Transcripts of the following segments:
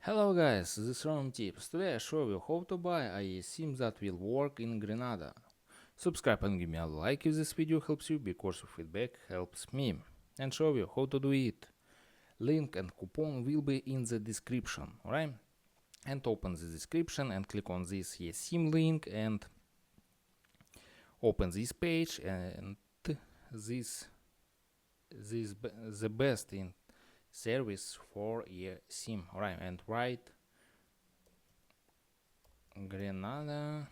Hello guys, this is Ron Tips. Today I show you how to buy a eSIM that will work in Grenada. Subscribe and give me a like if this video helps you, because your feedback helps me. And show you how to do it. Link and coupon will be in the description, alright? And open the description and click on this eSIM link and open this page, and this the best in service for eSIM, alright? And write Grenada,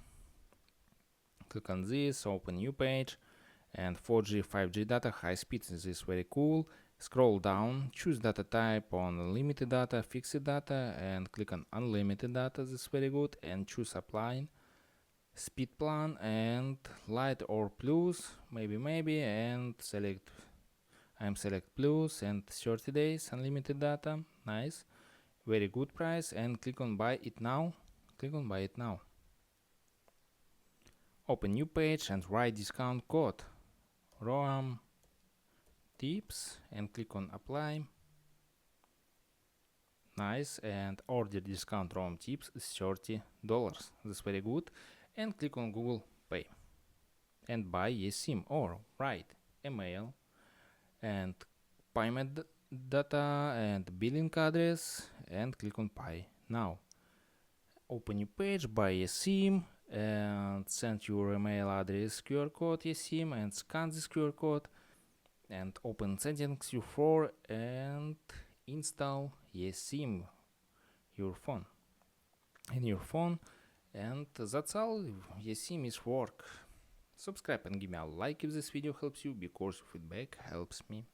click on this, open new page, and 4G 5G data, high speed. This is very cool. Scroll down, choose data type on unlimited data, fixed data, and click on unlimited data. This is very good. And choose apply speed plan and light or plus, maybe, and select plus and 30 days unlimited data. Nice, very good price. And click on buy it now. Open new page and write discount code ROAM tips and click on apply. Nice, and order discount ROAM tips is $30. That's very good. And click on Google Pay and buy eSIM, or write email and payment data and billing address and click on pay now. Open new page, buy eSIM and send your email address QR code eSIM and scan this QR code and open settings U4 and install eSIM in your phone, and that's all. eSIM is work. Subscribe and give me a like if this video helps you, because your feedback helps me.